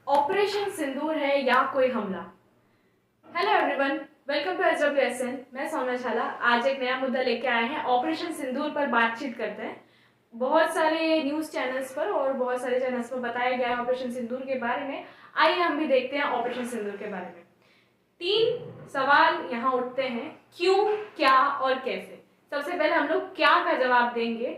Operation सिंदूर है या कोई हमला। Hello everyone, welcome to SWSN। मैं सोना झाला आज एक नया मुद्दा लेके आए हैं। ऑपरेशन सिंदूर पर बातचीत करते हैं। बहुत सारे न्यूज़ चैनल्स पर और बहुत सारे चैनल्स पर बताया गया है ऑपरेशन सिंदूर के बारे में। आइए हम भी देखते हैं ऑपरेशन सिंदूर के बारे में। 3 सवाल यहाँ उठते हैं, क्यों, क्या और कैसे। सबसे पहले हम लोग क्या का जवाब देंगे।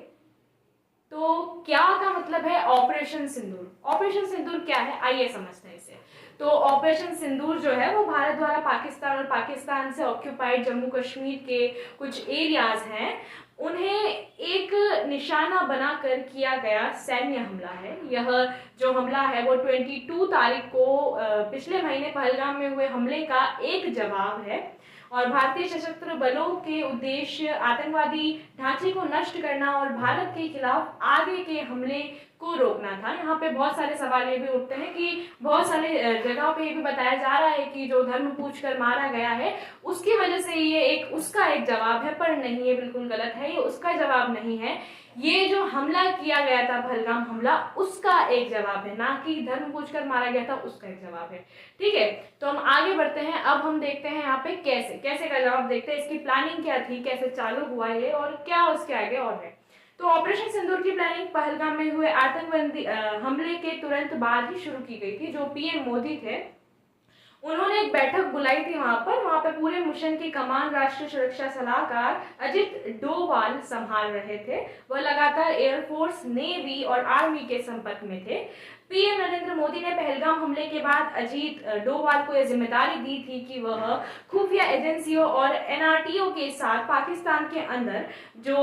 तो क्या का मतलब है ऑपरेशन सिंदूर। ऑपरेशन सिंदूर क्या है, आइए समझते हैं इसे। तो ऑपरेशन सिंदूर जो है वो भारत द्वारा पाकिस्तान और पाकिस्तान से ऑक्यूपाइड जम्मू कश्मीर के कुछ एरियाज हैं, उन्हें एक निशाना बनाकर किया गया सैन्य हमला है। यह जो हमला है वो 22 तारीख को पिछले महीने पहलगाम में हुए हमले का एक जवाब है। और भारतीय सशस्त्र बलों के उद्देश्य आतंकवादी ढांचे को नष्ट करना और भारत के खिलाफ आगे के हमले को रोकना था। यहाँ पे बहुत सारे सवाल ये भी उठते हैं कि बहुत सारे जगहों पे ये भी बताया जा रहा है कि जो धर्म पूछकर मारा गया है उसकी वजह से ये उसका एक जवाब है, पर नहीं, ये बिल्कुल गलत है। ये उसका जवाब नहीं है, ये जो हमला किया गया था पहलगाम हमला उसका एक जवाब है, ना कि धर्म पूछकर मारा गया था उसका एक जवाब है। ठीक है, तो हम आगे बढ़ते हैं। अब हम देखते हैं यहाँ पे कैसे का जवाब देखते हैं। इसकी प्लानिंग क्या थी, कैसे चालू हुआ ये और क्या उसके आगे और है। तो ऑपरेशन सिंदूर की प्लानिंग पहलगाम में हुए आतंकवादी हमले के तुरंत बाद ही शुरू की गई थी। जो पीएम मोदी थे उन्होंने एक बैठक बुलाई थी वहां पे पूरे मिशन की कमान राष्ट्रीय सुरक्षा सलाहकार अजित डोवाल संभाल रहे थे। वह लगातार एयरफोर्स, नेवी और आर्मी के संपर्क में थे। पीएम नरेंद्र मोदी ने पहलगाम हमले के बाद अजीत डोवाल को यह जिम्मेदारी दी थी कि वह खुफिया एजेंसियों और एनआरटीओ के साथ पाकिस्तान के अंदर जो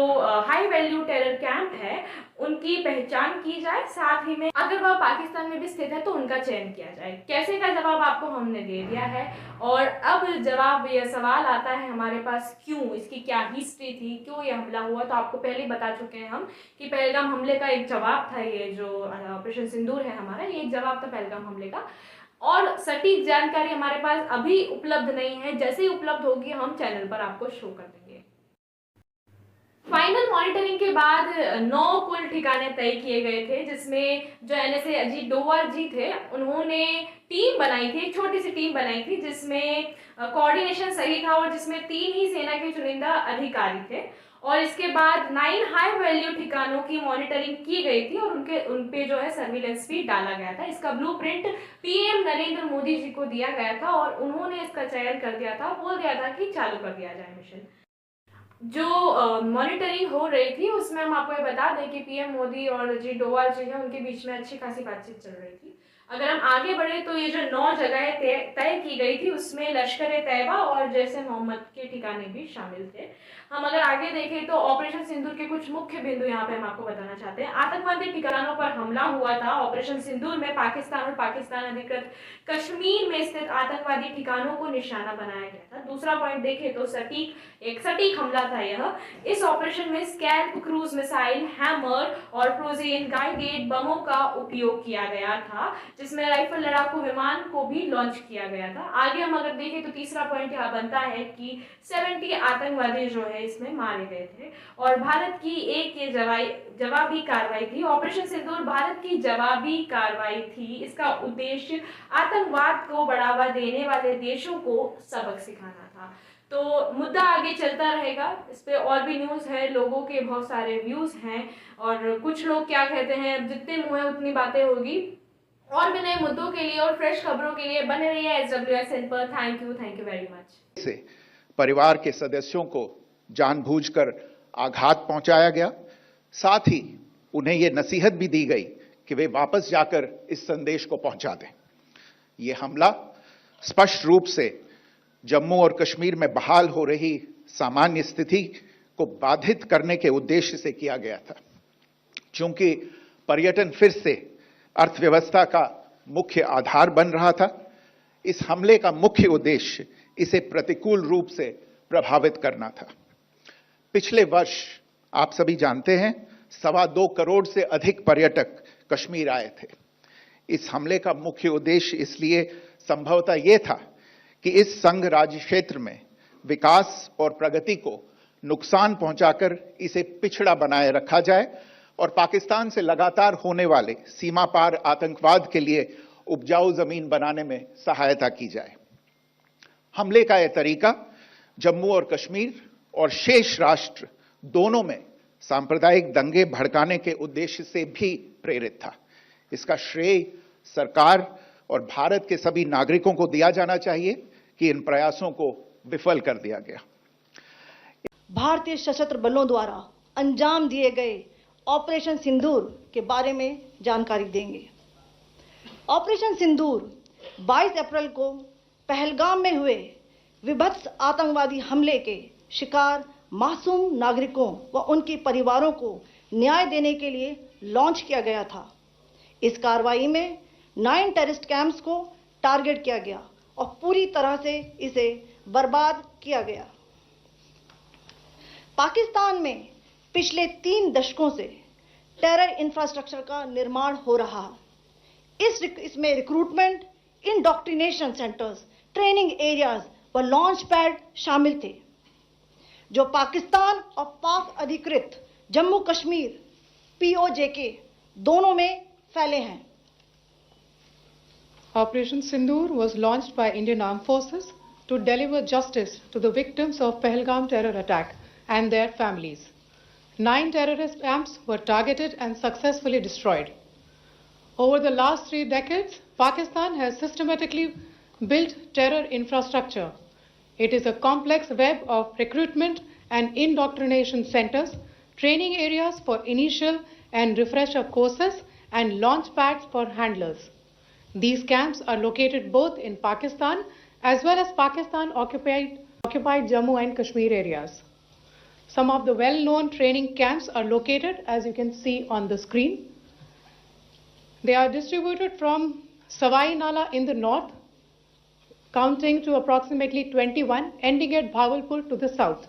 हाई वैल्यू टेरर कैंप है उनकी पहचान की जाए, साथ ही में अगर वह पाकिस्तान में भी स्थित है तो उनका चयन किया जाए। कैसे का जवाब आपको हमने दे दिया है। और अब जवाब, यह सवाल आता है हमारे पास, क्यों, इसकी क्या हिस्ट्री थी, क्यों यह हमला हुआ। तो आपको पहले ही बता चुके हैं हम कि पहलगाम हमले का एक जवाब था ये जो ऑपरेशन सिंदूर है हमारा, ये एक जवाब था पहलगाम हमले का। और सटीक जानकारी हमारे पास अभी उपलब्ध नहीं है, जैसे ही उपलब्ध होगी हम चैनल पर आपको शो कर देंगे। फाइनल मॉनिटरिंग के बाद 9 कुल ठिकाने तय किए गए थे, जिसमें जो NSA अजीत डोवाल जी थे उन्होंने टीम बनाई थी, एक छोटी सी टीम बनाई थी जिसमें कोऑर्डिनेशन सही था और जिसमें 3 ही सेना के चुनिंदा अधिकारी थे। और इसके बाद 9 हाई वैल्यू ठिकानों की मॉनिटरिंग की गई थी और उनपे जो है सर्विलेंस भी डाला गया था। इसका ब्लूप्रिंट पीएम नरेंद्र मोदी जी को दिया गया था और उन्होंने इसका चयन कर दिया था, बोल दिया था कि चालू कर दिया जाए मिशन। जो मॉनिटरिंग हो रही थी उसमें हम आपको ये बता दें कि पीएम मोदी और अजीत डोवाल जी हैं उनके बीच में अच्छी खासी बातचीत चल रही थी। अगर हम आगे बढ़े तो ये जो 9 जगहें तय की गई थी उसमें लश्कर तैयबा और जैसे मोहम्मद के ठिकाने भी शामिल थे। हम अगर आगे देखें तो ऑपरेशन सिंदूर के कुछ मुख्य बिंदु यहाँ पे हम आपको बताना चाहते हैं। आतंकवादी ठिकानों पर हमला हुआ था ऑपरेशन सिंदूर में। पाकिस्तान और पाकिस्तान अधिकृत कश्मीर में स्थित आतंकवादी ठिकानों को निशाना बनाया गया था। दूसरा पॉइंट देखें तो एक सटीक हमला था यह। इस ऑपरेशन में स्कैल्प क्रूज मिसाइल, हैमर और प्रोजेन गाइडेड बमों का उपयोग किया गया था, जिसमें राइफल लड़ाकू विमान को भी लॉन्च किया गया था। आगे हम अगर देखें तो तीसरा पॉइंट यहाँ बनता है कि 70 आतंकवादी जो है इसमें मारे गए थे और भारत की एक ये जवाबी कार्रवाई थी। ऑपरेशन सिंदूर भारत की जवाबी कार्रवाई थी। इसका उद्देश्य आतंकवाद को बढ़ावा देने वाले देशों को सबक सिखाना था। तो मुद्दा आगे चलता रहेगा, इस पे और भी न्यूज़ है, लोगों के बहुत सारे व्यूज़ हैं और कुछ लोग क्या कहते हैं, जितने मुँह है उतनी बातें होगी। और भी नए मुद्दों के लिए और फ्रेश खबरों के लिए बने रहिए SWSN पर। Thank you very much. से परिवार के सदस्यों को जानबूझकर आघात पहुंचाया गया, साथ ही उन्हें यह नसीहत भी दी गई कि वे वापस जाकर इस संदेश को पहुंचा दें। यह हमला स्पष्ट रूप से जम्मू और कश्मीर में बहाल हो रही सामान्य स्थिति को बाधित करने के उद्देश्य से किया गया था। चूंकि पर्यटन फिर से अर्थव्यवस्था का मुख्य आधार बन रहा था, इस हमले का मुख्य उद्देश्य इसे प्रतिकूल रूप से प्रभावित करना था। पिछले वर्ष आप सभी जानते हैं 2.25 करोड़ से अधिक पर्यटक कश्मीर आए थे। इस हमले का मुख्य उद्देश्य इसलिए संभवतः यह था कि इस संघ राज्य क्षेत्र में विकास और प्रगति को नुकसान पहुंचाकर इसे पिछड़ा बनाए रखा जाए और पाकिस्तान से लगातार होने वाले सीमा पार आतंकवाद के लिए उपजाऊ जमीन बनाने में सहायता की जाए। हमले का यह तरीका जम्मू और कश्मीर और शेष राष्ट्र दोनों में सांप्रदायिक दंगे भड़काने के उद्देश्य से भी प्रेरित था। इसका श्रेय सरकार और भारत के सभी नागरिकों को दिया जाना चाहिए कि इन प्रयासों को विफल कर दिया गया। भारतीय सशस्त्र बलों द्वारा अंजाम दिए गए ऑपरेशन सिंदूर के बारे में जानकारी देंगे। ऑपरेशन सिंदूर 22 अप्रैल को पहलगाम में हुए विभत्स आतंकवादी हमले के शिकार मासूम नागरिकों व उनके परिवारों को न्याय देने के लिए लॉन्च किया गया था। इस कार्रवाई में 9 टेररिस्ट कैंप्स को टारगेट किया गया और पूरी तरह से इसे बर्बाद किया गया। पाकिस्तान में पिछले 3 दशकों से टेरर इंफ्रास्ट्रक्चर का निर्माण हो रहा है। इसमें recruitment, indoctrination centres, training areas व लॉन्च पैड शामिल थे, जो पाकिस्तान और पाक अधिकृत जम्मू कश्मीर POJK दोनों में फैले हैं। Operation Sindoor was launched by Indian Armed Forces to deliver justice to the victims of Pahalgam terror attack and their families. 9 terrorist camps were targeted and successfully destroyed. Over the last 3 decades, Pakistan has systematically built terror infrastructure. It is a complex web of recruitment and indoctrination centers, training areas for initial and refresher courses, and launch pads for handlers. These camps are located both in Pakistan as well as Pakistan occupied Jammu and Kashmir areas. Some of the well-known training camps are located, as you can see on the screen. They are distributed from Savai Nala in the north, counting to approximately 21, ending at Bhavalpur to the south.